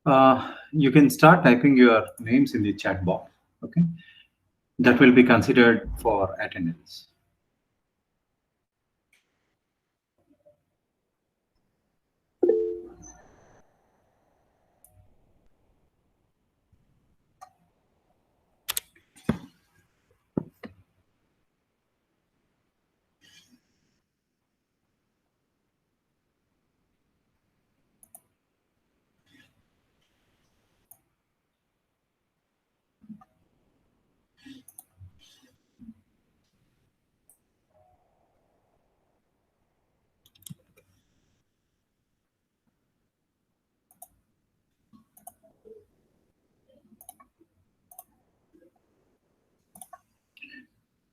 You can start typing your names in the chat box. Okay, that will be considered for attendance.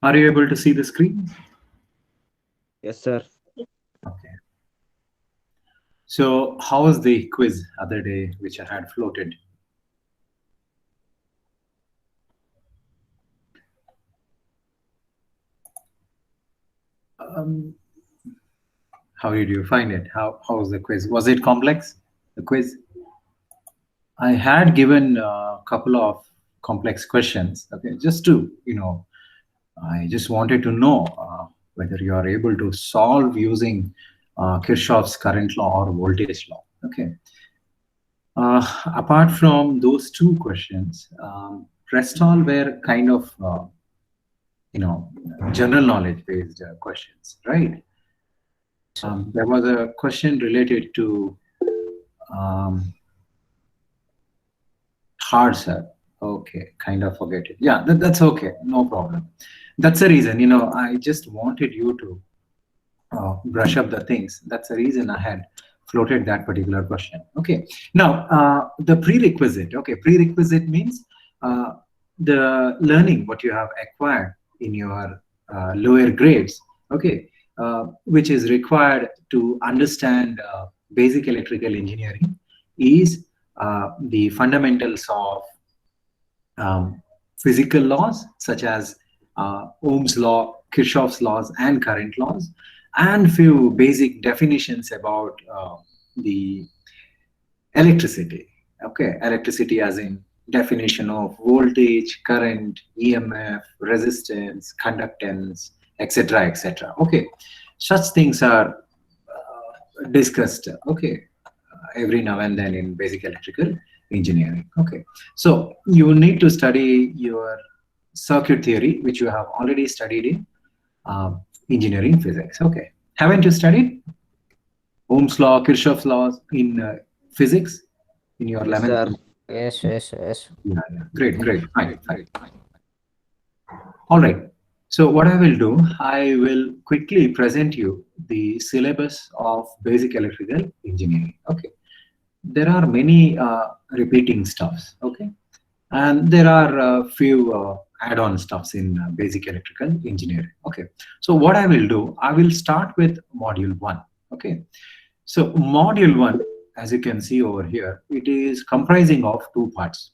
Are you able to see the screen? Yes, sir. Okay. So how was the quiz other day which I had floated? Um, how did you find it? How was the quiz? Was it complex? The quiz? I had given a couple of complex questions. Okay, just to I just wanted to know whether you are able to solve using Kirchhoff's current law or voltage law. Okay. Apart from those two questions, rest all were kind of general knowledge based questions, right? There was a question related to um, hard sir. Okay, kind of forget it. Yeah, that's okay, no problem. That's the reason, I just wanted you to brush up the things. That's the reason I had floated that particular question. Okay. Now, the prerequisite. Okay, prerequisite means the learning what you have acquired in your lower grades. Okay, which is required to understand basic electrical engineering is the fundamentals of physical laws such as Ohm's law, Kirchhoff's laws, and current laws, and few basic definitions about the electricity. Okay, electricity as in definition of voltage, current, EMF, resistance, conductance, etc., etc. Okay, such things are discussed. Okay, every now and then in basic electrical engineering. Okay, so you need to study your circuit theory, which you have already studied in engineering physics. Okay, haven't you studied Ohm's law, Kirchhoff's laws in physics in your Yes, 11th? sir. Yes, yes, yes. Yeah, yeah. Great, great. Fine, fine. All right. So what I will do, I will quickly present you the syllabus of basic electrical engineering. Okay. There are many repeating stuffs. Okay. And there are a few add-on stuffs in basic electrical engineering. Okay. So what I will do, I will start with module 1. Okay. So module 1, as you can see over here, it is comprising of two parts.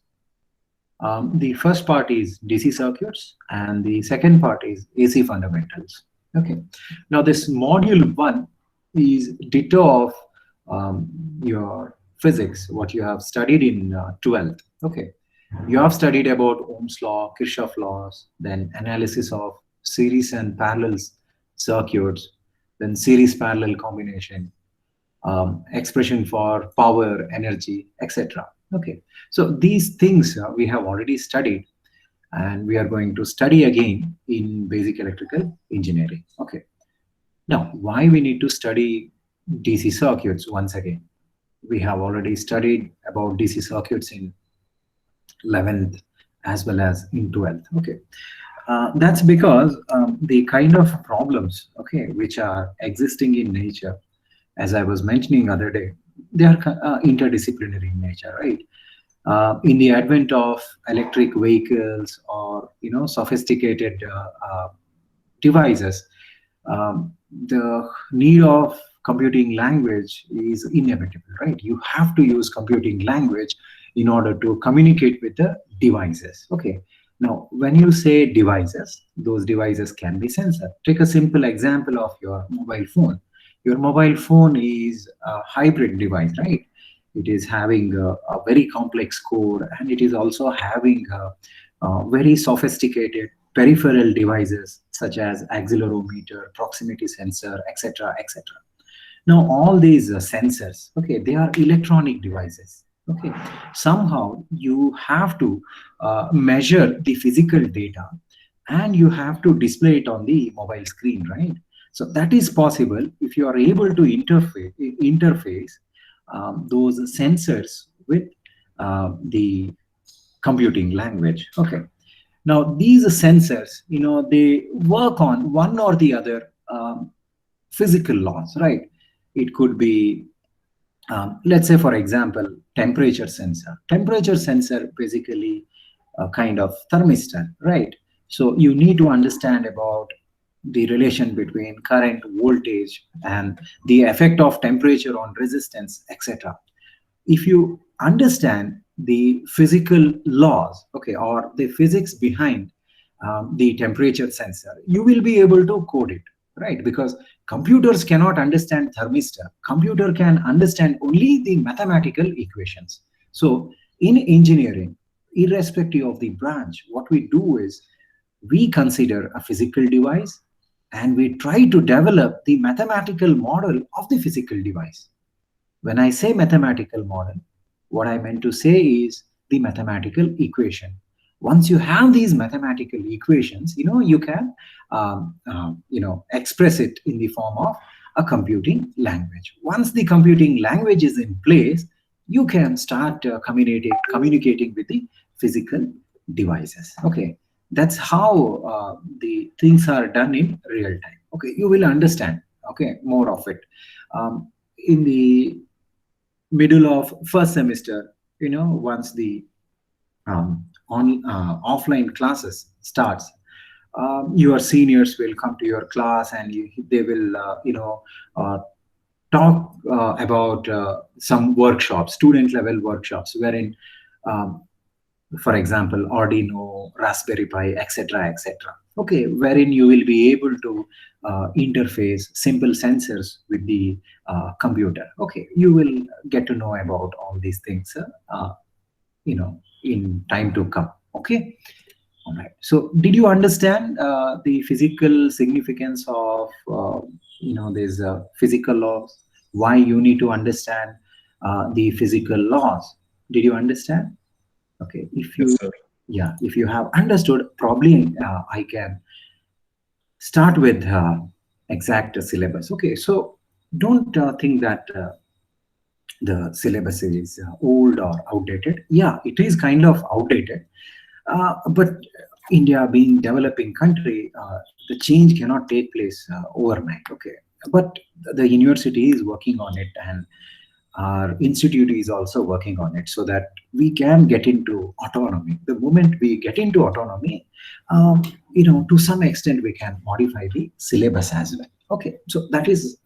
The first part is DC circuits and the second part is AC fundamentals. Okay. Now this module 1 is ditto of your physics, what you have studied in 12th. Okay. You have studied about Ohm's law, Kirchhoff laws, then analysis of series and parallel circuits, then series parallel combination, expression for power, energy, etc. Okay, so these things we have already studied, and we are going to study again in basic electrical engineering. Okay, now why we need to study DC circuits once again? We have already studied about DC circuits in 11th as well as in 12th. Okay, that's because the kind of problems, okay, which are existing in nature, as I was mentioning other day, they are interdisciplinary in nature, right? In the advent of electric vehicles or sophisticated devices, the need of computing language is inevitable, right? You have to use computing language in order to communicate with the devices. Okay. Now, when you say devices, those devices can be sensor. Take a simple example of your mobile phone. Your mobile phone is a hybrid device, right? It is having a very complex code, and it is also having very sophisticated peripheral devices such as accelerometer, proximity sensor, etc., etc. Now, all these sensors, okay, they are electronic devices. Okay, somehow you have to measure the physical data, and you have to display it on the mobile screen, right? So that is possible if you are able to interface those sensors with the computing language. Okay. Now these sensors, they work on one or the other physical laws, right? It could be, let's say, for example, temperature sensor. Temperature sensor basically a kind of thermistor, right? So you need to understand about the relation between current, voltage, and the effect of temperature on resistance, etc. If you understand the physical laws, okay, or the physics behind the temperature sensor, you will be able to code it, right? Because computers cannot understand thermistor. Computer can understand only the mathematical equations. So in engineering, irrespective of the branch, what we do is we consider a physical device, and we try to develop the mathematical model of the physical device. When I say mathematical model, what I meant to say is the mathematical equation. Once you have these mathematical equations, you can express it in the form of a computing language. Once the computing language is in place, you can start communicating with the physical devices. Okay, that's how the things are done in real time. Okay, you will understand. Okay, more of it in the middle of first semester. Once the on offline classes starts, your seniors will come to your class, and they will talk about some workshops, student level workshops, wherein for example, Arduino, Raspberry Pi, etc., etc. Okay, wherein you will be able to interface simple sensors with the computer. Okay, you will get to know about all these things, in time to come. Okay, all right. So, did you understand the physical significance of these physical laws? Why you need to understand the physical laws? Did you understand? Okay, if Yes, you, sir. yeah, if you have understood, probably I can start with exact syllabus. Okay, so don't think that the syllabus is old or outdated. Yeah, it is kind of outdated, but India being developing country, the change cannot take place overnight. Okay, but the university is working on it, and our institute is also working on it, so that we can get into autonomy. The moment we get into autonomy, to some extent we can modify the syllabus as well. Okay, so that is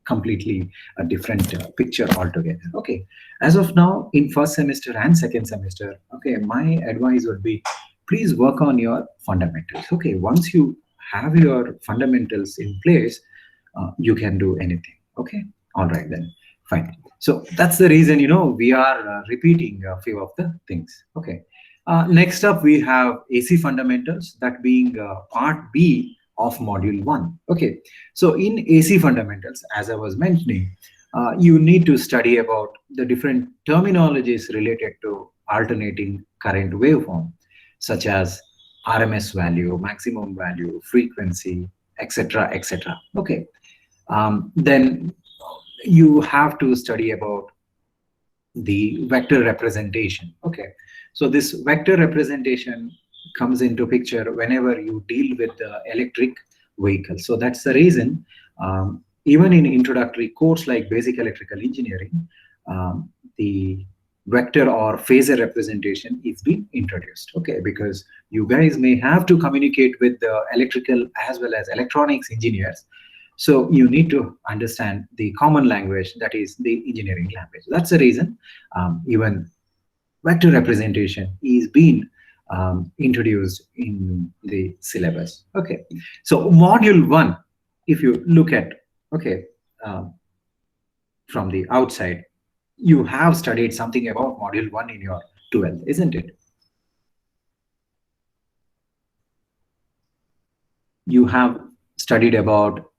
completely a different picture altogether. Okay, as of now, in first semester and second semester, okay, my advice would be, please work on your fundamentals. Okay, once you have your fundamentals in place, you can do anything. Okay, all right then, fine. So that's the reason, we are repeating a few of the things. Okay, next up we have AC fundamentals, that being part B of module 1. Okay, so in AC fundamentals, as I was mentioning, you need to study about the different terminologies related to alternating current waveform, such as RMS value, maximum value, frequency, etc., etc. Okay, then you have to study about the vector representation. Okay, so this vector representation comes into picture whenever you deal with the electric vehicle. So that's the reason, even in introductory course like basic electrical engineering, the vector or phasor representation is being introduced. Okay, because you guys may have to communicate with the electrical as well as electronics engineers, so you need to understand the common language, that is the engineering language. That's the reason even vector representation is being introduced in the syllabus. Okay, so module 1, if you look at, okay, um, from the outside, You have studied something about module 1 in your 12th, isn't it? You have studied about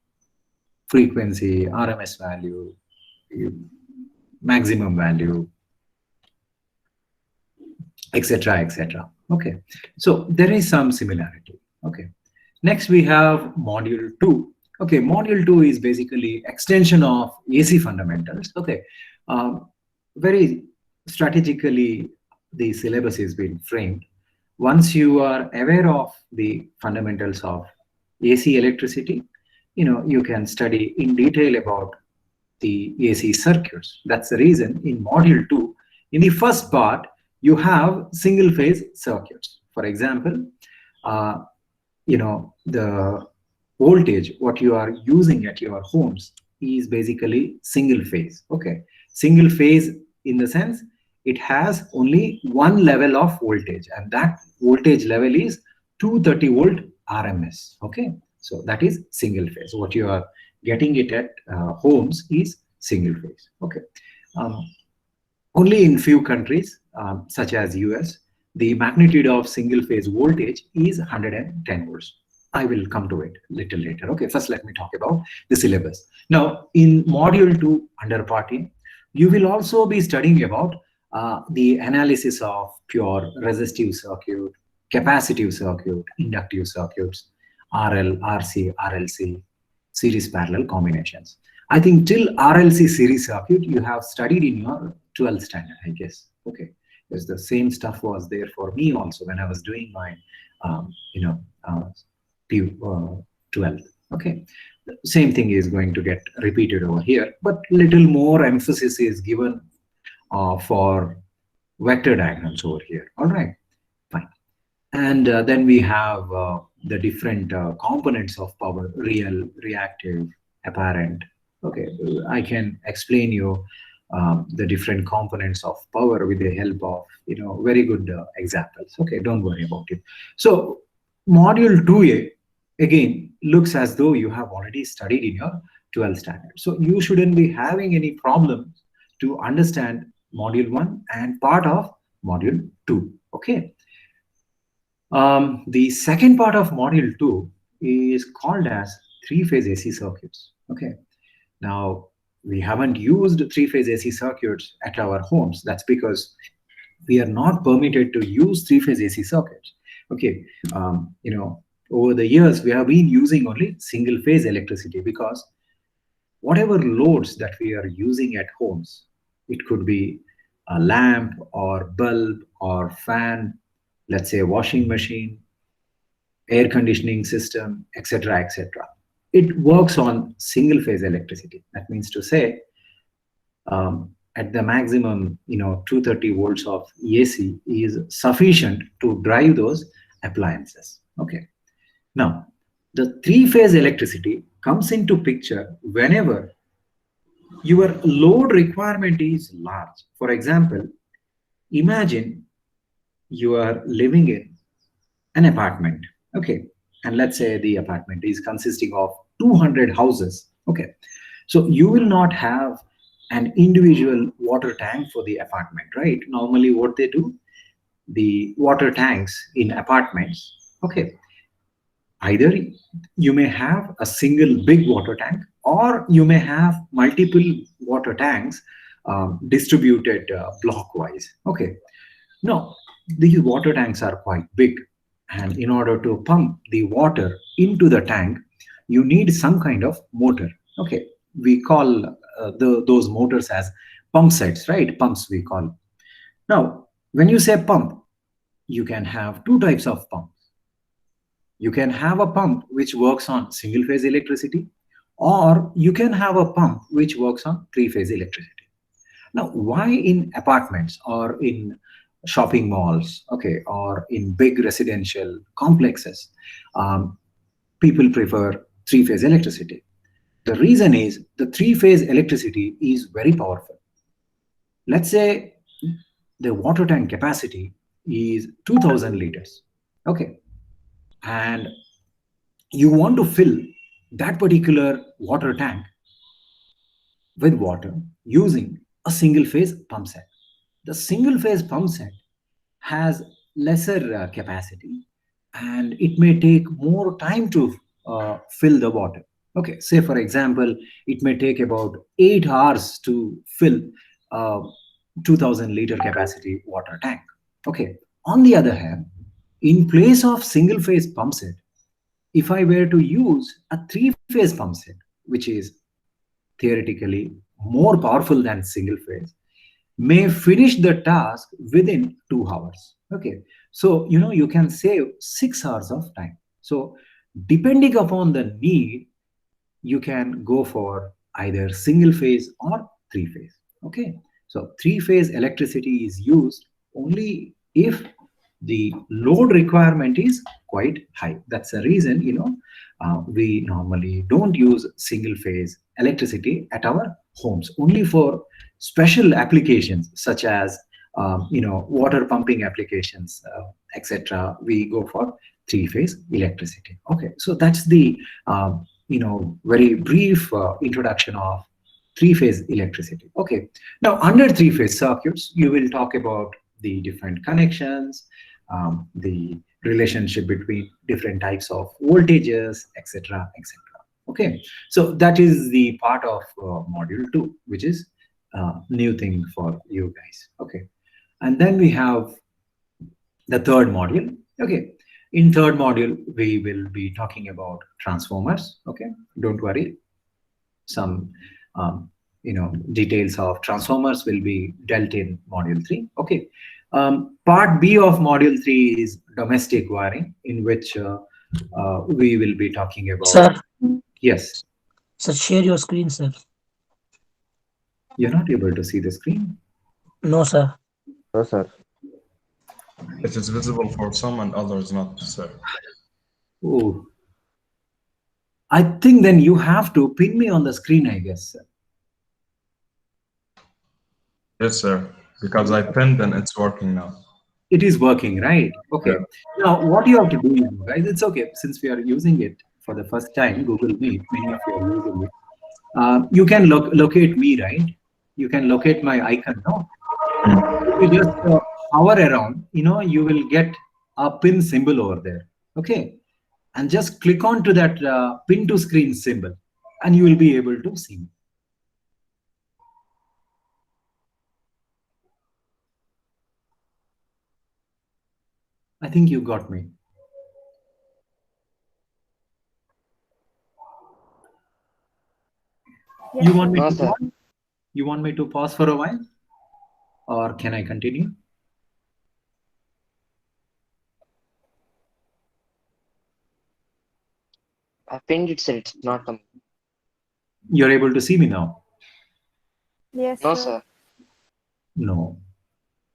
frequency, RMS value, maximum value, etc., etc. Okay, so there is some similarity. Okay, next we have module 2. Okay, module 2 is basically extension of AC fundamentals. Okay, very strategically the syllabus is being framed. Once you are aware of the fundamentals of AC electricity, you can study in detail about the AC circuits. That's the reason in module 2, in the first part, you have single phase circuits. For example, uh, the voltage what you are using at your homes is basically single phase. Okay, single phase in the sense it has only one level of voltage, and that voltage level is 230 volt RMS. Okay, so that is single phase. What you are getting it at homes is single phase. Okay, um, only in few countries, such as US, the magnitude of single phase voltage is 110 volts. I will come to it a little later. Okay, first let me talk about the syllabus. Now, in module 2 under part A, you will also be studying about the analysis of pure resistive circuit, capacitive circuit, inductive circuits, RL, RC, RLC, series parallel combinations. I think till RLC series circuit you have studied in your 12th standard, I guess. Okay, because the same stuff was there for me also when I was doing my, um, you know, uh, 12th. Okay, same thing is going to get repeated over here, but little more emphasis is given for vector diagrams over here. All right, fine. And then we have the different components of power: real, reactive, apparent. Okay, I can explain you the different components of power with the help of very good examples. Okay, don't worry about it. So module 2A again looks as though you have already studied in your 12th standard. So you shouldn't be having any problems to understand module 1 and part of module 2. Okay. The second part of module 2 is called as three-phase AC circuits. Okay. Now, we haven't used three-phase AC circuits at our homes. That's because we are not permitted to use three-phase AC circuits. Okay. Over the years, we have been using only single-phase electricity because whatever loads that we are using at homes, it could be a lamp or bulb or fan, let's say a washing machine, air conditioning system, etc., etc. It works on single phase electricity. That means to say, at the maximum, 230 volts of AC is sufficient to drive those appliances. Okay. Now, the three-phase electricity comes into picture whenever your load requirement is large. For example, imagine you are living in an apartment. Okay, and let's say the apartment is consisting of 200 houses. Okay, so you will not have an individual water tank for the apartment, right? Normally what they do, the water tanks in apartments, okay, either you may have a single big water tank or you may have multiple water tanks distributed blockwise. Okay, no, these water tanks are quite big, and in order to pump the water into the tank, you need some kind of motor. Okay, we call those motors as pump sets, right? Pumps we call. Now, when you say pump, you can have two types of pumps. You can have a pump which works on single phase electricity, or you can have a pump which works on three phase electricity. Now, why in apartments or in shopping malls, okay, or in big residential complexes, um, people prefer three-phase electricity? The reason is the three-phase electricity is very powerful. Let's say the water tank capacity is 2000 liters, okay, and you want to fill that particular water tank with water using a single phase pump set. The single phase pump set has lesser capacity and it may take more time to fill the water. Okay, say for example, it may take about 8 hours to fill a 2000 liter capacity water tank. Okay, on the other hand, in place of single phase pump set, if I were to use a three phase pump set, which is theoretically more powerful than single phase, may finish the task within 2 hours. Okay, so you can save 6 hours of time. So depending upon the need, you can go for either single phase or three phase. Okay, so three phase electricity is used only if the load requirement is quite high. That's the reason we normally don't use single phase electricity at our homes. Only for special applications such as water pumping applications, etc., we go for three phase electricity. Okay, so that's the very brief introduction of three phase electricity. Okay, now under three phase circuits, you will talk about the different connections, the relationship between different types of voltages, etc., etc. Okay, so that is the part of module 2, which is new thing for you guys. Okay, and then we have the third module. Okay, in third module we will be talking about transformers. Okay, don't worry, some details of transformers will be dealt in module 3. Okay, part B of module 3 is domestic wiring, in which we will be talking about. Sir, Yes, sir, share your screen, sir. you're not able to see the screen. No, sir. No, sir. It is visible for some and others not, sir. Oh, I think then you have to pin me on the screen, I guess. Yes, sir. Because I pinned and it's working now. It is working, right? Okay. Yeah. Now, what you have to do, guys, it's okay. Since we are using it for the first time, Google Meet, many of you are using it. You can locate me, right? You can locate my icon, no? You just hover around, you will get a pin symbol over there. Okay. And just click on to that pin to screen symbol, and you will be able to see me. I think you got me. Yes, You want me No, to sir. pause? You want me to pause for a while? Or can I continue? I pinned it, sir. It's not coming. You're able to see me now? yes, No, sir. sir. No.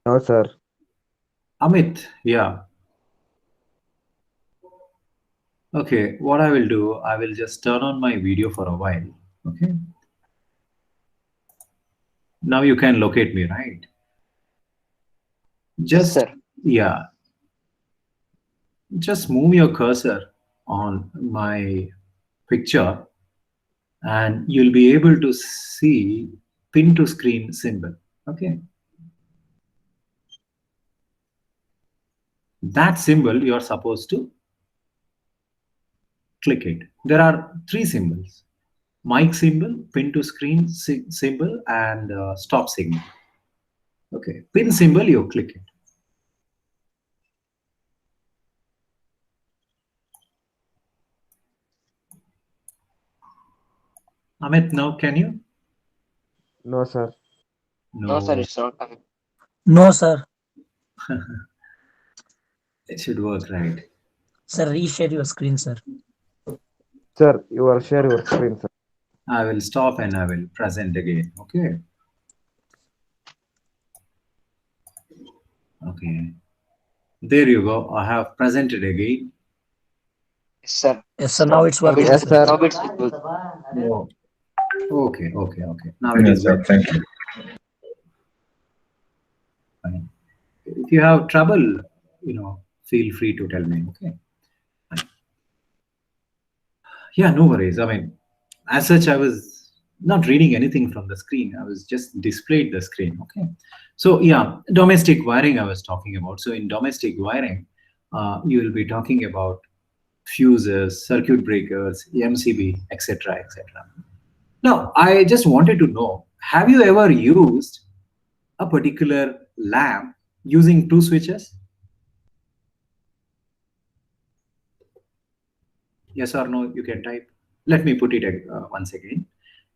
No, sir. Amit, yeah. Okay, what I will do, I will just turn on my video for a while. Okay. Now you can locate me, right? Yes, Just, sir. yeah. Just move your cursor on my picture and you'll be able to see pin to screen symbol. Okay. That symbol you're supposed to click it. There are three symbols: mic symbol, pin to screen symbol, and stop signal. Okay, pin symbol, you click it. Amit, now can you? No, sir. No, No, sir. It's not coming. No, sir. it should work, right? Sir, reshare your screen, sir. Sir, you will share your screen, sir. I will stop and I will present again. Okay. Okay. There you go. I have presented again. Yes, sir. Yes, sir. Now it's Now working, it's, sir. now it's visible. Oh, okay. Now it Yes, is sir. working. Thank you. Fine. If you have trouble, feel free to tell me. Okay. Fine. Yeah, no worries. I mean, as such, I was not reading anything from the screen. I was just displayed the screen. Okay. So yeah, domestic wiring I was talking about. So in domestic wiring, you will be talking about fuses, circuit breakers, MCB, etc., etc. Now, I just wanted to know, have you ever used a particular lamp using two switches? Yes or no, you can type. Let me put it once again.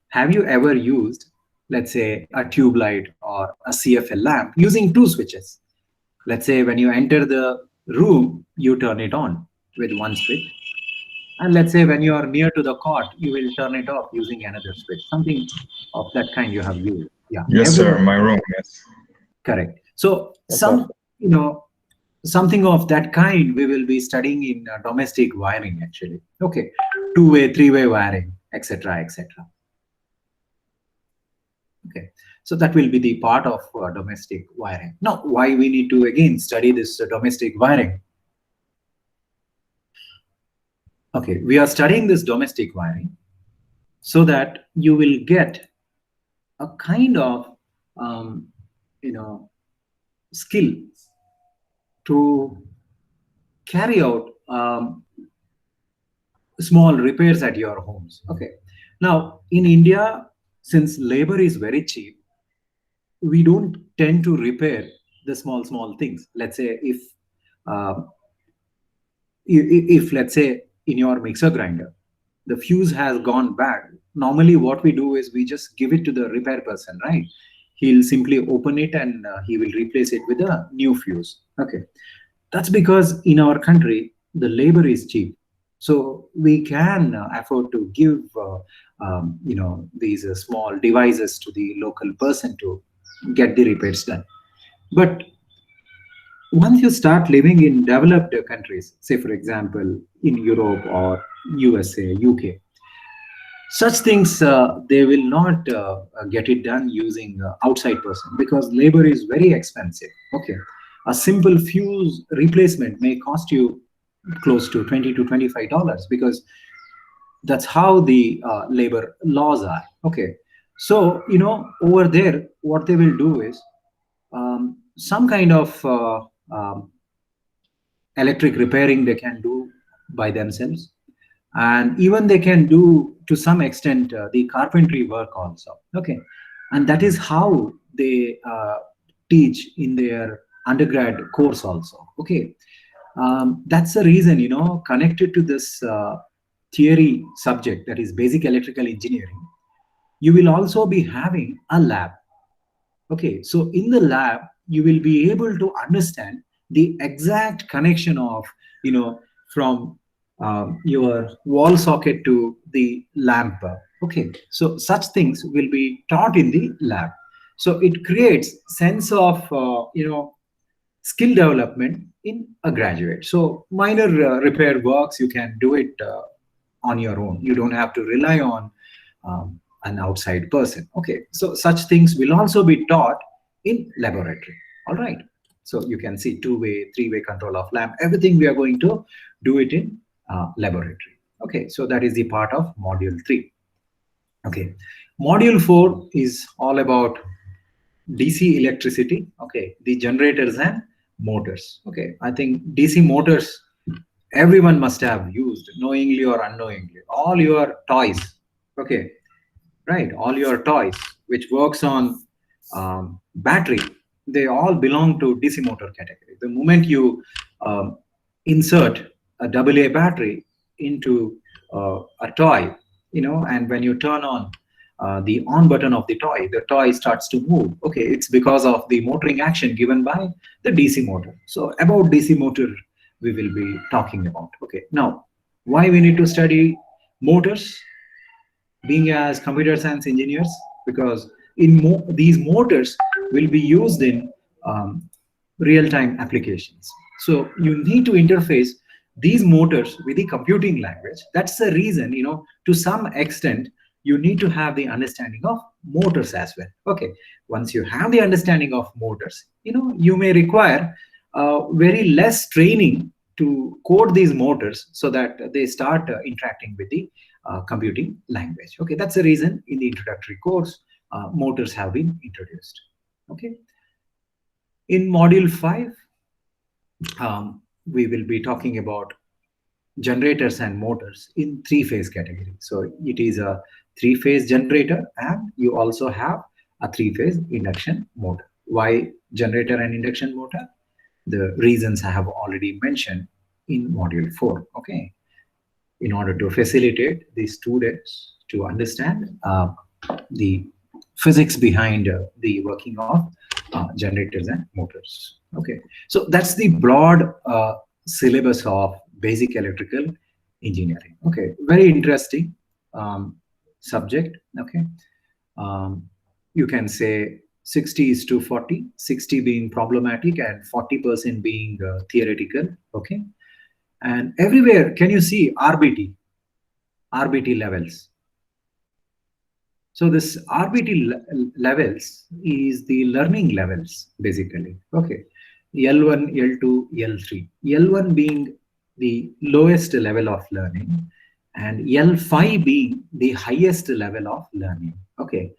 Have you ever used, let's say, a tube light or a CFL lamp using two switches? Let's say when you enter the room, you turn it on with one switch. And let's say when you are near to the cot, you will turn it off using another switch. Something of that kind you have used. Yeah. Yes, sir. My room. Yes. Correct. So Yes, sir. something of that kind we will be studying in domestic wiring actually. Okay. Two-way, three-way wiring, etc., etc. Okay. So that will be the part of domestic wiring. Now, why we need to again study this domestic wiring? Okay, we are studying this domestic wiring so that you will get a kind of skill to carry out small repairs at your homes. Okay. Now, in India, since labor is very cheap, we don't tend to repair the small things. Let's say if let's say in your mixer grinder, the fuse has gone bad. Normally what we do is we just give it to the repair person, right? He'll simply open it and he will replace it with a new fuse. Okay. That's because in our country, the labor is cheap. So we can afford to give, these small devices to the local person to get the repairs done. But once you start living in developed countries, say for example, in Europe or USA, UK, such things they will not get it done using outside person because labor is very expensive. Okay. A simple fuse replacement may cost you close to $20 to $25 because that's how the labor laws are. Okay. So, over there, what they will do is some kind of electric repairing they can do by themselves. And even they can do to some extent the carpentry work also. Okay. And that is how they teach in their undergrad course also. Okay. That's the reason, connected to this theory subject, that is basic electrical engineering, you will also be having a lab. Okay. So in the lab, you will be able to understand the exact connection of, from your wall socket to the lamp. Okay. So such things will be taught in the lab. So it creates sense of, skill development in a graduate. So minor repair works, you can do it on your own. You don't have to rely on an outside person. Okay. So such things will also be taught in laboratory. All right. So you can see two-way, three-way control of lamp. Everything we are going to do it in laboratory. Okay. So that is the part of module 3. Okay. Module 4 is all about DC electricity. Okay. The generators and motors. Okay. I think DC motors, everyone must have used, knowingly or unknowingly. All your toys. Okay. Right. All your toys, which works on battery, they all belong to DC motor category. The moment you insert a AA battery into a toy, and when you turn on the on button of the toy starts to move. Okay, it's because of the motoring action given by the DC motor. So about DC motor, we will be talking about. Okay, now why we need to study motors? Being as computer science engineers, because in these motors will be used in real-time applications. So you need to interface these motors with the computing language. That's the reason, to some extent, you need to have the understanding of motors as well. Okay, once you have the understanding of motors, you may require very less training to code these motors so that they start interacting with the computing language. Okay, that's the reason in the introductory course, motors have been introduced. Okay. In module 5, we will be talking about generators and motors in three-phase category. So it is a three-phase generator, and you also have a three-phase induction motor. Why generator and induction motor? The reasons I have already mentioned in module 4. Okay, in order to facilitate the students to understand the physics behind the working of generators and motors. Okay, so that's the broad syllabus of basic electrical engineering. Okay, very interesting subject. Okay, you can say 60 is to 40, 60 being problematic and 40% being theoretical. Okay, and everywhere can you see RBT levels. So this RBT levels is the learning levels basically. Okay, L1, L2, L3. L1 being the lowest level of learning, and L5 being the highest level of learning. Okay,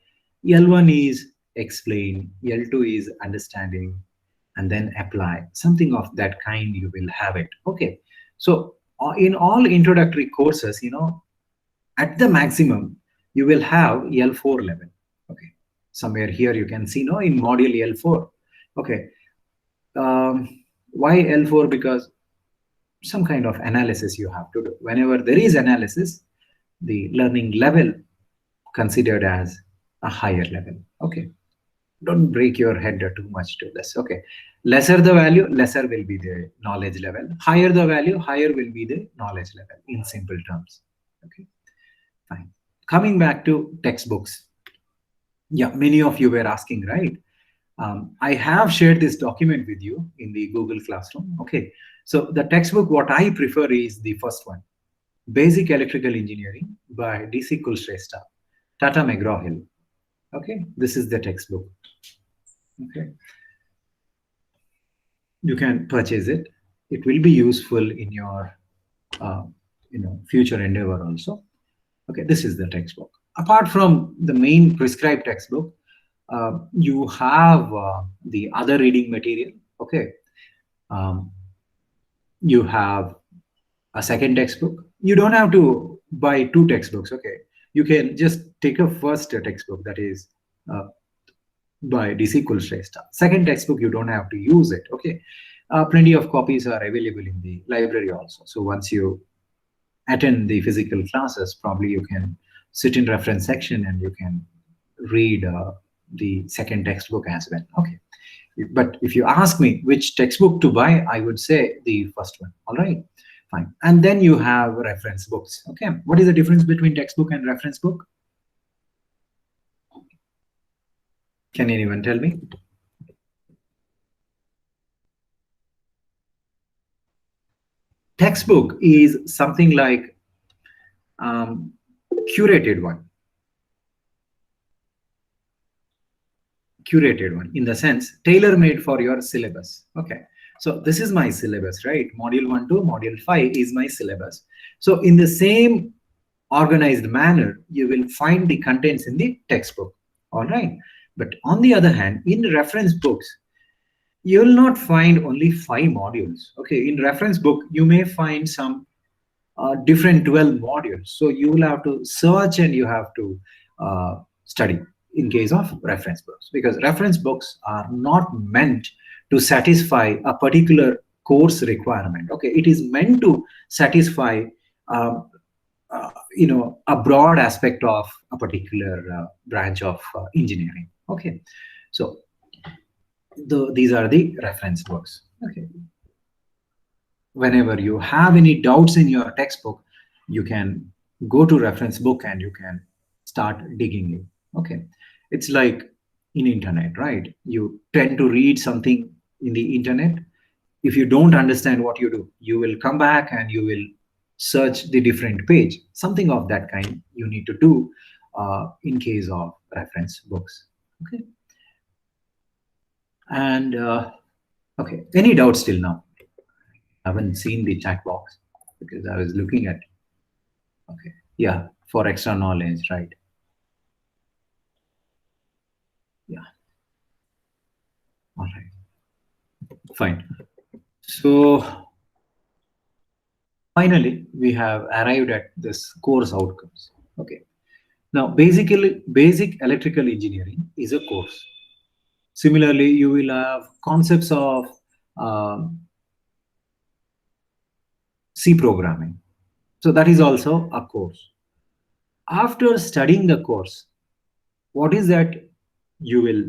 L1 is explain, L2 is understanding, and then apply. Something of that kind you will have it. Okay, so in all introductory courses, you know, at the maximum you will have L4 level. Okay, somewhere here you can see, no, in module L4. Okay, why L4? Because some kind of analysis you have to do. Whenever there is analysis, the learning level considered as a higher level. Okay, don't break your head too much to this. Okay, lesser the value, lesser will be the knowledge level. Higher the value, higher will be the knowledge level, in simple terms. Okay, fine. Coming back to textbooks. Yeah, many of you were asking, right? I have shared this document with you in the Google Classroom. Okay, so the textbook, what I prefer is the first one, Basic Electrical Engineering by D.C. Kulshrestha, Tata McGraw-Hill. Okay, this is the textbook. Okay, you can purchase it. It will be useful in your future endeavor also. Okay, this is the textbook. Apart from the main prescribed textbook, you have the other reading material. Okay, you have a second textbook. You don't have to buy 2 textbooks. Okay, you can just take a first textbook, that is by D.C. Kulshrestha. Second textbook, you don't have to use it. Okay, plenty of copies are available in the library also. So once you attend the physical classes, probably you can sit in reference section and you can read the second textbook as well. Okay, but if you ask me which textbook to buy, I would say the first one. All right, fine. And then you have reference books. Okay, what is the difference between textbook and reference book? Can anyone tell me? Textbook is something like curated one. Curated one in the sense tailor-made for your syllabus. Okay, so this is my syllabus, right? Module 1 to module 5 is my syllabus. So in the same organized manner, you will find the contents in the textbook. All right, but on the other hand, in reference books, you will not find only 5 modules. Okay, in reference book, you may find some different 12 modules. So you will have to search and you have to study in case of reference books, because reference books are not meant to satisfy a particular course requirement. Okay, it is meant to satisfy a broad aspect of a particular branch of engineering. Okay, so these are the reference books. Okay, whenever you have any doubts in your textbook, you can go to reference book and you can start digging in. Okay, it's like in internet, right? You tend to read something in the internet. If you don't understand what you do, you will come back and you will search the different page. Something of that kind you need to do in case of reference books. Okay, and okay, any doubts till now? I haven't seen the chat box because I was looking at. Okay, yeah, for extra knowledge, right? Yeah. All right. Fine. So finally, we have arrived at this course outcomes. Okay. Now, basically, basic electrical engineering is a course. Similarly, you will have concepts of C programming. So that is also a course. After studying the course, what is that you will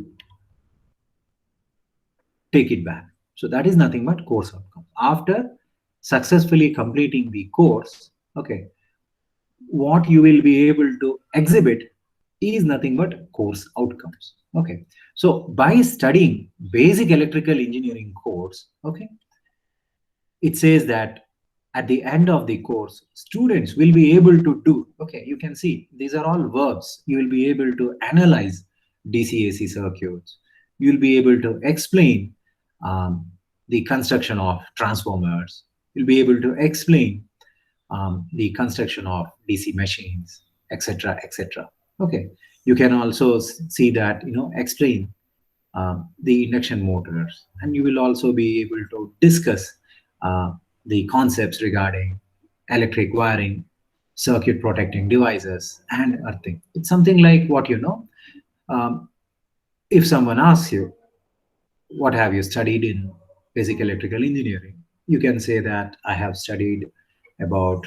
take it back? So that is nothing but course outcome. After successfully completing the course, okay, what you will be able to exhibit is nothing but course outcomes. Okay, so by studying basic electrical engineering course, okay, it says that at the end of the course, students will be able to do, okay, you can see these are all verbs. You will be able to analyze DC-AC circuits. You'll be able to explain the construction of transformers. You'll be able to explain the construction of DC machines, etc., etc. Okay, you can also see that, explain the induction motors, and you will also be able to discuss the concepts regarding electric wiring, circuit protecting devices, and earthing. It's something like what you know. If someone asks you, what have you studied in basic electrical engineering? You can say that I have studied about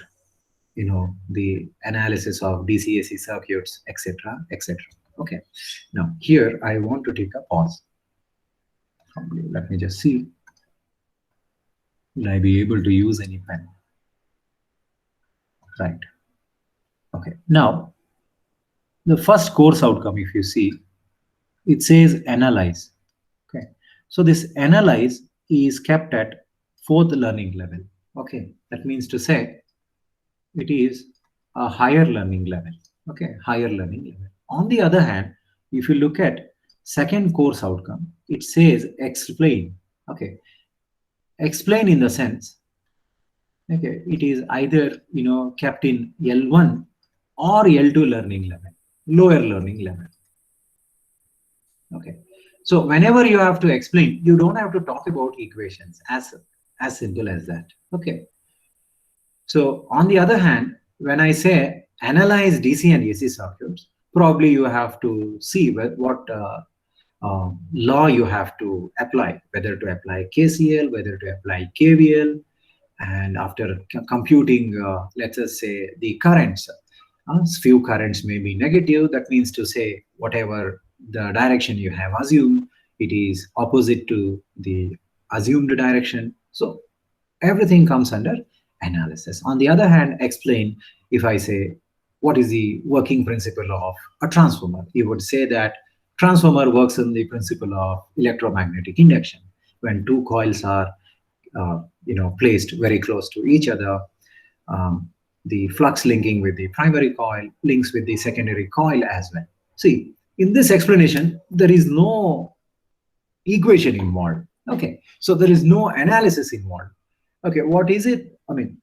the analysis of DC-AC circuits, etc., etc. Okay. Now here I want to take a pause. Let me just see. Will I be able to use any pen? Right. Okay. Now, the first course outcome, if you see, it says analyze. Okay. So this analyze is kept at 4th learning level. Okay. That means to say it is a higher learning level. Okay. Higher learning level. On the other hand, if you look at second course outcome, it says explain. Okay. Explain in the sense, okay, it is either kept in L1 or L2 learning level, lower learning level. Okay, so whenever you have to explain, you don't have to talk about equations, as simple as that. Okay, so on the other hand, when I say analyze DC and AC circuits, probably you have to see what law you have to apply, whether to apply KCL, whether to apply KVL. And after computing, let's just say the currents, few currents may be negative. That means to say whatever the direction you have assumed, it is opposite to the assumed direction. So everything comes under analysis. On the other hand, explain, if I say what is the working principle of a transformer, you would say that transformer works on the principle of electromagnetic induction. When two coils are placed very close to each other, the flux linking with the primary coil links with the secondary coil as well. See, in this explanation, there is no equation involved. Okay, so there is no analysis involved. Okay, what is it? I mean,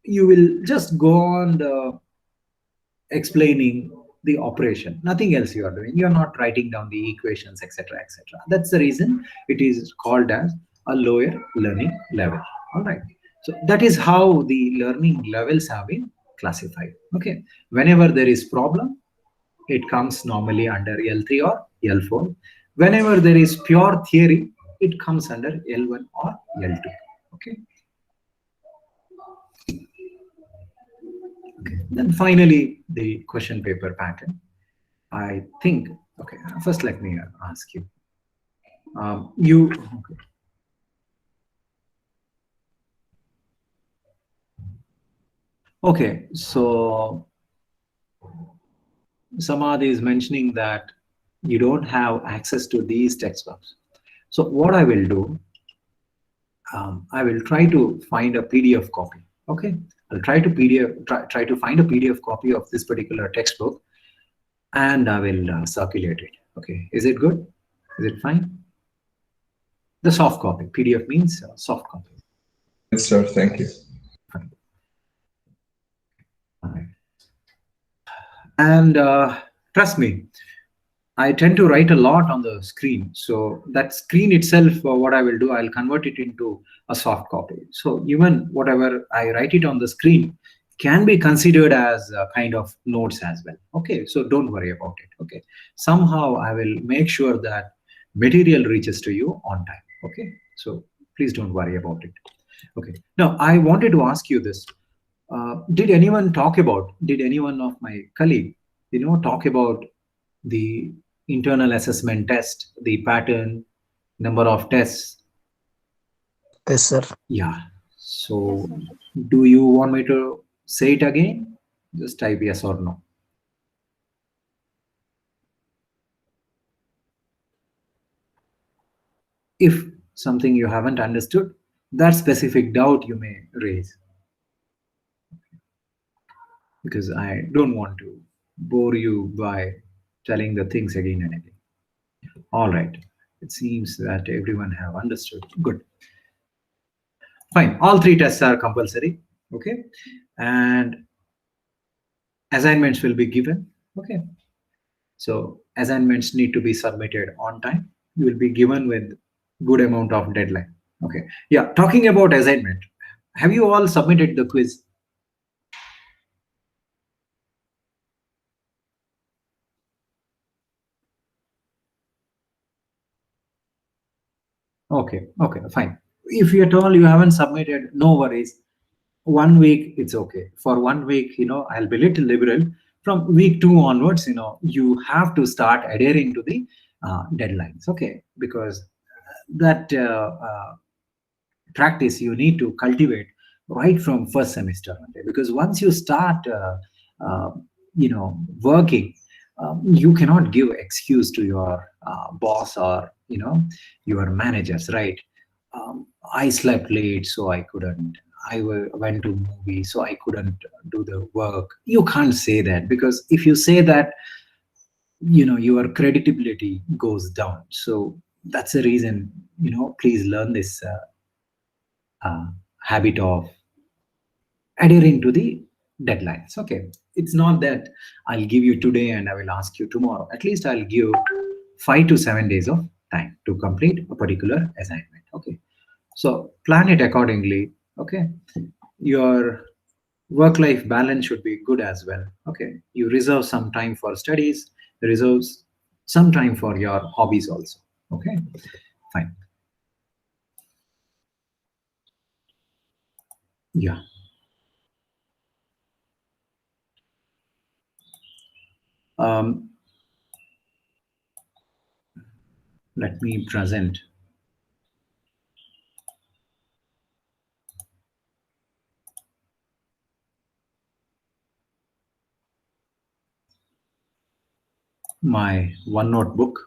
you will just go on explaining the operation. Nothing else you are doing. You are not writing down the equations, etc., etc. That's the reason it is called as a lower learning level. All right. So that is how the learning levels have been classified. Okay. Whenever there is problem, it comes normally under L3 or L4. Whenever there is pure theory, it comes under L1 or L2. Okay. Okay. Then finally, the question paper pattern. I think, okay, first let me ask you. Okay, so Samadhi is mentioning that you don't have access to these textbooks. So what I will do, I will try to find a PDF copy. Okay, I'll try to find a PDF copy of this particular textbook, and I will circulate it. Okay, is it good? Is it fine? The soft copy. PDF means soft copy. Yes, sir. Thank you. Fine. All right. And trust me, I tend to write a lot on the screen. So that screen itself, what I will do, I'll convert it into a soft copy. So even whatever I write it on the screen can be considered as a kind of notes as well. Okay, so don't worry about it. Okay, somehow I will make sure that material reaches to you on time. Okay, so please don't worry about it. Okay, now I wanted to ask you this. Did anyone of my colleague, talk about the internal assessment test, the pattern, number of tests? Yes, sir. Yeah. Yes, So sir. do you want me to say it again? Just type yes or no. If something you haven't understood, that specific doubt you may raise, because I don't want to bore you by telling the things again and again. All right. It seems that everyone have understood. Good. Fine. All three tests are compulsory. Okay. And assignments will be given. Okay. So assignments need to be submitted on time. You will be given with good amount of deadline. Okay. Yeah. Talking about assignment, have you all submitted the quiz? Okay. Okay. Fine. If you at all you haven't submitted, no worries. 1 week it's okay. For 1 week, I'll be little liberal. From week 2 onwards, you have to start adhering to the deadlines. Okay, because that practice you need to cultivate right from first semester. Okay? Because once you start working, you cannot give excuse to your boss or your managers, right? I slept late so I couldn't, went to movie so I couldn't do the work. You can't say that, because if you say that, your credibility goes down. So that's the reason, please learn this habit of adhering to the deadlines. Okay, it's not that I'll give you today and I will ask you tomorrow. At least I'll give 5 to 7 days of time to complete a particular assignment. Okay, so plan it accordingly. Okay, your work-life balance should be good as well. Okay, you reserve some time for studies, reserves some time for your hobbies also. Okay, fine. Yeah. Let me present my OneNote book.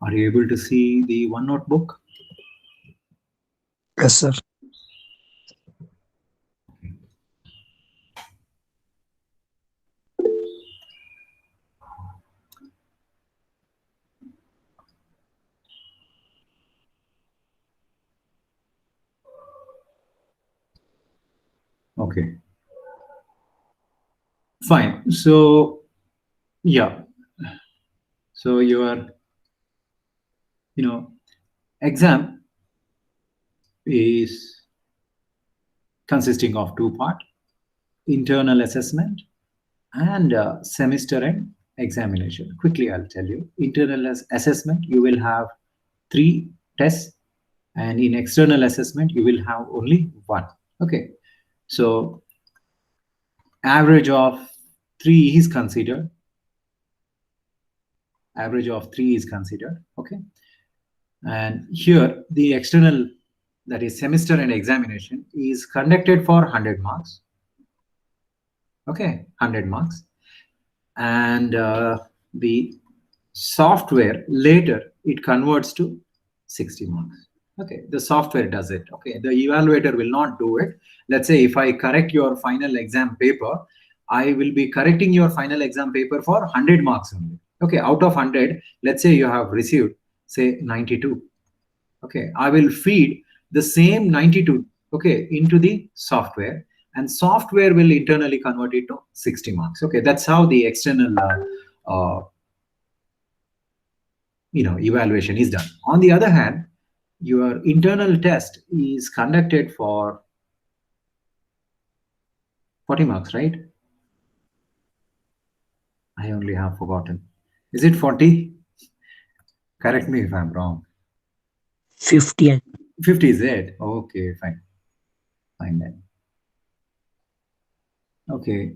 Are you able to see the OneNote book? Yes, sir. Okay. Fine. So, yeah. So your, exam is consisting of two parts: internal assessment and semester end examination. Quickly, I'll tell you. Internal assessment, you will have 3 tests, and in external assessment, you will have only 1. Okay. So average of 3 is considered. Average of 3 is considered. Okay. And here the external, that is semester and examination, is conducted for 100 marks. Okay, 100 marks. And the software later it converts to 60 marks. Okay, the software does it. Okay, the evaluator will not do it. Let's say if I correct your final exam paper, I will be correcting your final exam paper for 100 marks only. Okay, out of 100, let's say you have received say 92. Okay, I will feed the same 92, okay, into the software, and software will internally convert it to 60 marks. Okay, that's how the external evaluation is done. On the other hand, your internal test is conducted for 40 marks, right? I only have forgotten. Is it 40? Correct me if I'm wrong. 50. 50 is it? Okay, fine. Fine then. Okay.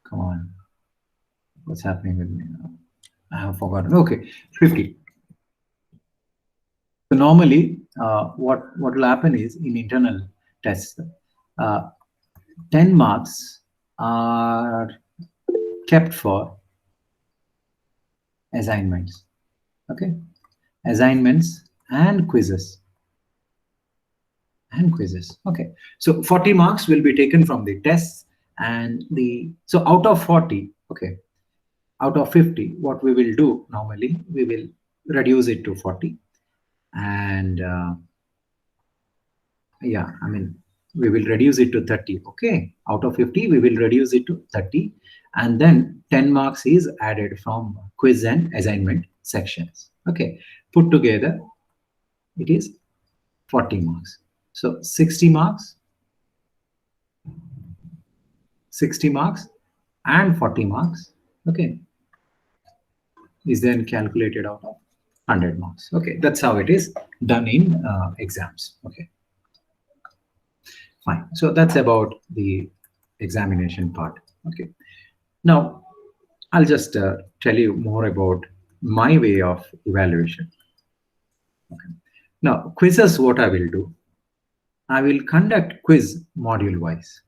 Come on. What's happening with me now? I have forgotten. Okay, 50. So normally, what will happen is in internal tests, 10 marks are kept for assignments. Okay, assignments and quizzes. Okay, so 40 marks will be taken from the tests and so out of 40, okay, out of 50, what we will do normally, we will reduce it to 40, and yeah, I mean, we will reduce it to 30. Okay, out of 50 we will reduce it to 30, and then 10 marks is added from quiz and assignment sections. Okay, put together it is 40 marks. So 60 marks and 40 marks, okay, is then calculated out of 100 marks. Okay, that's how it is done in exams. Okay, fine. So that's about the examination part. Okay, now I'll just tell you more about my way of evaluation. Okay, now quizzes, what I will do, I will conduct quiz module wise.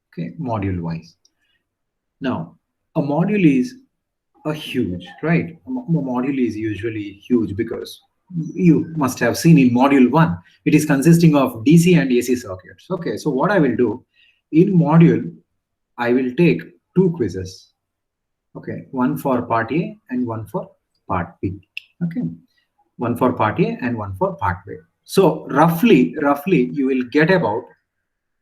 Okay, module wise. Now a module is a huge, right? A module is usually huge because you must have seen in module 1, it is consisting of DC and AC circuits. Okay, so what I will do in module, I will take 2 quizzes. Okay, one for part A and one for part B. Okay, one for part A and one for part B. So roughly you will get about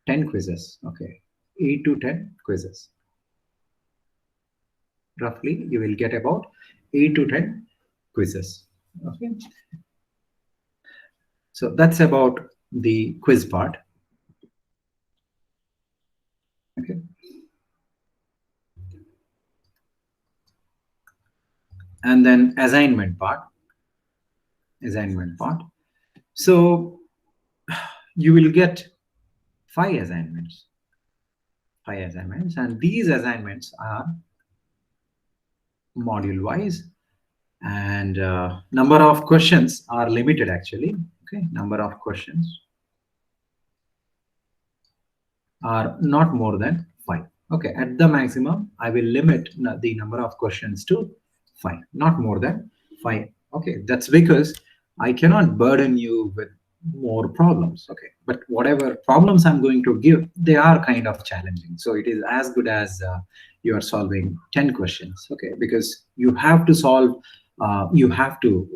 10 quizzes. Okay, 8 to 10 quizzes. Roughly you will get about 8 to 10 quizzes. Okay, so that's about the quiz part. Okay, and then assignment part. So you will get 5 assignments, and these assignments are module wise, and number of questions are limited actually. Okay, number of questions are not more than 5. Okay, at the maximum I will limit the number of questions to 5, not more than 5. Okay, that's because I cannot burden you with more problems. Okay, but whatever problems I'm going to give, they are kind of challenging, so it is as good as you are solving 10 questions. Okay, because you have to solve, you have to,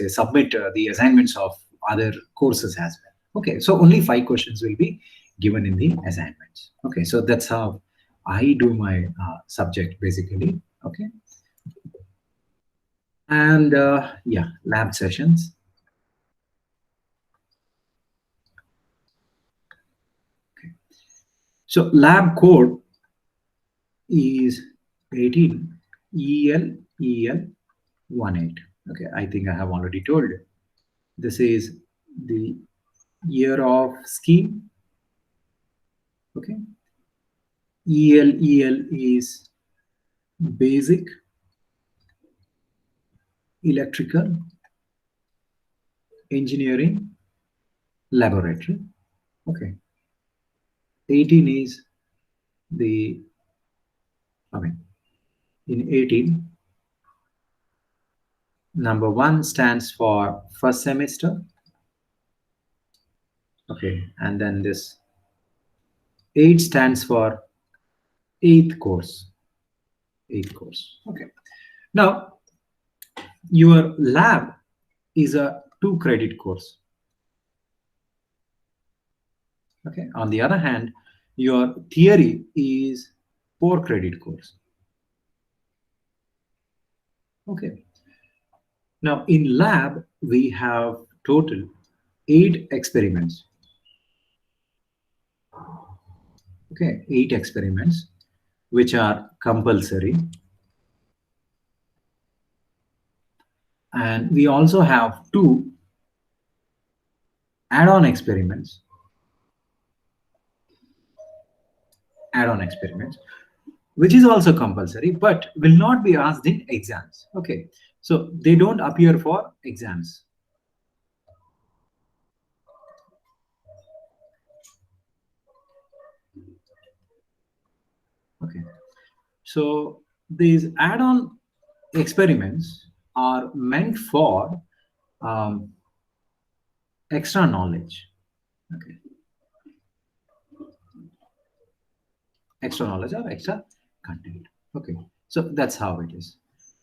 submit the assignments of other courses as well. Okay, so only 5 questions will be given in the assignments. Okay, so that's how I do my subject basically. Okay, and yeah, lab sessions. Okay, so lab code is 18 EL 18. Okay, I think I have already told you. This is the year of scheme. Okay, EL is basic electrical engineering laboratory. Okay, 18 is the, in 18, number 1 stands for first semester. Okay, and then this 8 stands for 8th course. 8 course. Okay. Now, your lab is a 2 credit course. Okay. On the other hand, your theory is 4 credit course. Okay. Now, in lab, we have total 8 experiments. Okay, 8 experiments, which are compulsory. And we also have 2 add-on experiments. Which is also compulsory, but will not be asked in exams. Okay, so they don't appear for exams. Okay, so these add-on experiments are meant for extra knowledge. Okay, extra knowledge or extra content. Okay, so that's how it is.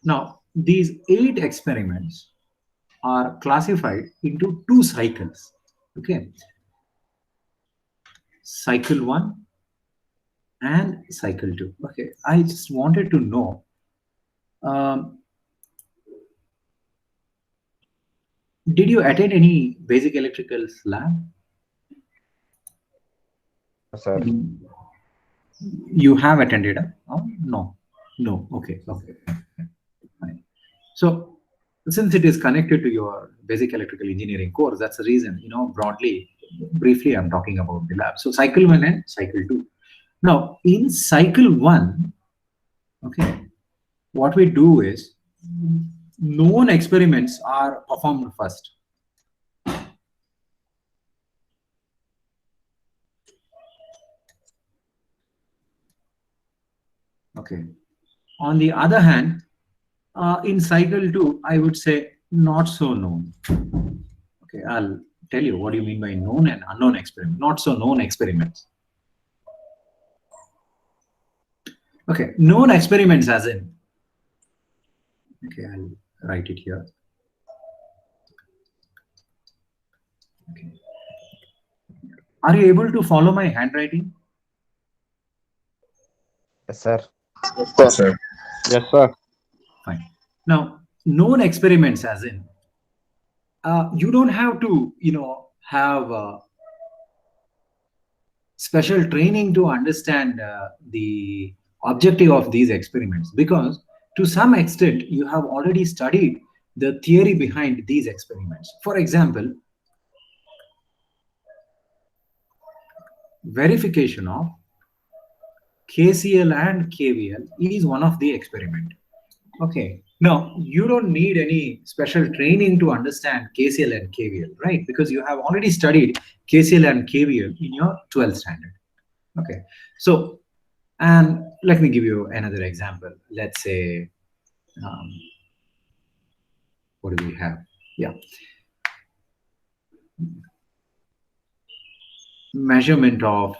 Now, these 8 experiments are classified into 2 cycles. Okay, cycle 1 and cycle 2. Okay, I just wanted to know, did you attend any basic electricals lab? Sir. You have attended? Oh, no. Okay. Fine. So since it is connected to your basic electrical engineering course, that's the reason, briefly, I'm talking about the lab. So cycle 1 and cycle 2. Now, in cycle 1, okay, what we do is known experiments are performed first. Okay. On the other hand, in cycle 2, I would say not so known. Okay, I'll tell you what do you mean by known and unknown experiment. Not so known experiments. Okay, known experiments as in, okay, I'll write it here. Okay. Are you able to follow my handwriting? Yes, sir. Yes, sir. Yes, sir. Fine. Now, known experiments as in, you don't have to, have special training to understand the objective of these experiments, because to some extent you have already studied the theory behind these experiments. For example, verification of KCL and KVL is one of the experiment. Okay, now you don't need any special training to understand KCL and KVL, right? Because you have already studied KCL and KVL in your 12th standard. Okay, so, and let me give you another example. Let's say, what do we have? Yeah, measurement of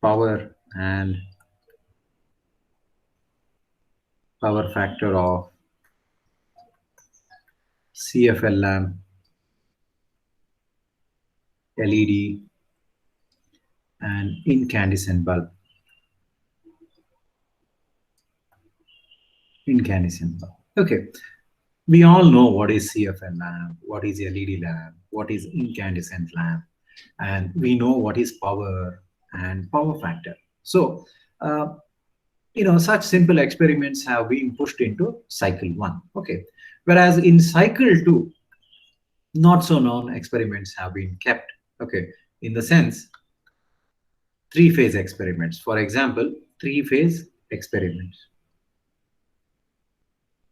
power and power factor of CFL lamp, LED, and incandescent bulb. Okay, we all know what is CFL lamp, what is LED lamp, what is incandescent lamp, and we know what is power and power factor. So, such simple experiments have been pushed into cycle 1. Okay, whereas in cycle 2, not so known experiments have been kept. Okay, in the sense, 3-phase experiments. For example, 3-phase experiments.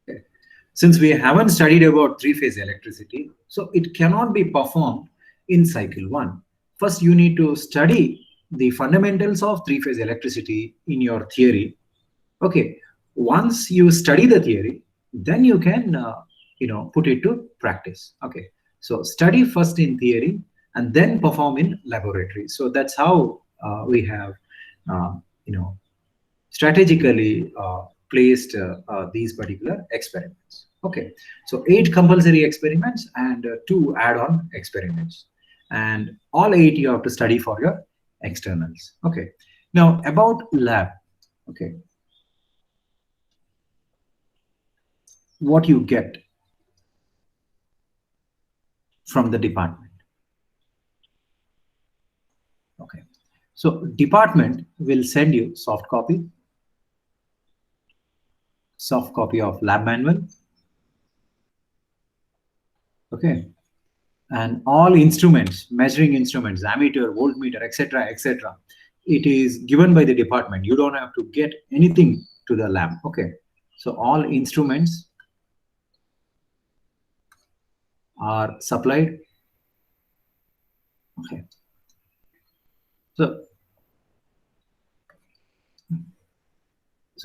Okay. Since we haven't studied about 3-phase electricity, so it cannot be performed in cycle 1. First, you need to study the fundamentals of 3-phase electricity in your theory. Okay, once you study the theory, then you can put it to practice. Okay, so study first in theory and then perform in laboratory. So that's how we have strategically placed these particular experiments. Okay, so 8 compulsory experiments and 2 add-on experiments, and all 8 you have to study for your externals. Okay, now about lab. Okay, what you get from the department. Okay, so department will send you soft copy of lab manual. Okay, and all instruments, measuring instruments, ammeter, voltmeter, etc., etc., it is given by the department. You don't have to get anything to the lab. Okay, so all instruments are supplied. Okay, so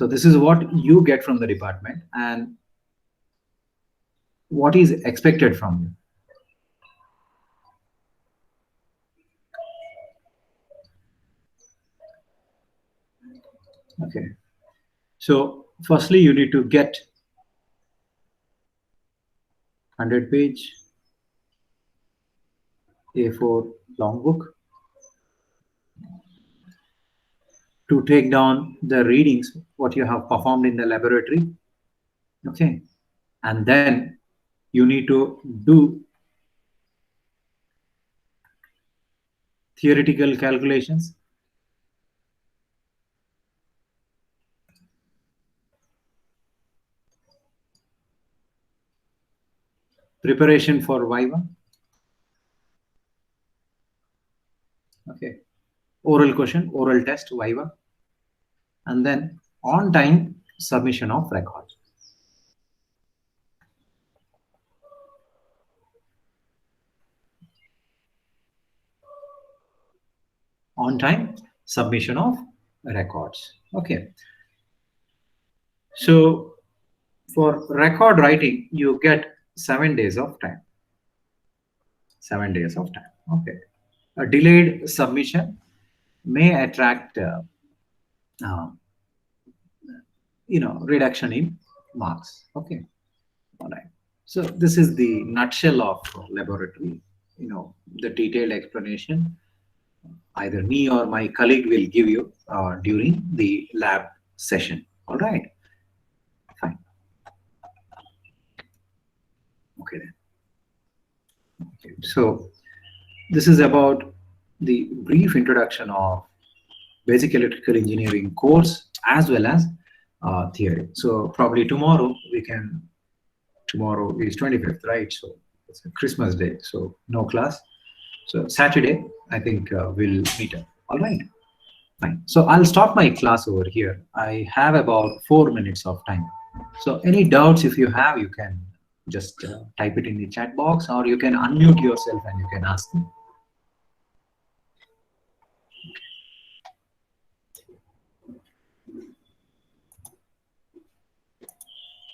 this is what you get from the department and what is expected from you. Okay, so firstly you need to get 100-page A4 long book to take down the readings what you have performed in the laboratory. Okay, and then you need to do theoretical calculations, preparation for Viva. Okay, oral question, oral test, Viva, and then on time submission of records. On time submission of records. Okay, so for record writing you get 7 days of time. 7 days of time. Okay, a delayed submission may attract reduction in marks. Okay, all right, so this is the nutshell of laboratory. The detailed explanation either me or my colleague will give you during the lab session. All right, fine. Okay then. Okay, so this is about the brief introduction of basic electrical engineering course as well as theory. So probably tomorrow tomorrow is 25th, right? So it's a Christmas day, so no class. So Saturday, I think we'll meet up. All right, fine. So I'll stop my class over here. I have about 4 minutes of time. So any doubts if you have, you can just type it in the chat box, or you can unmute yourself and you can ask me.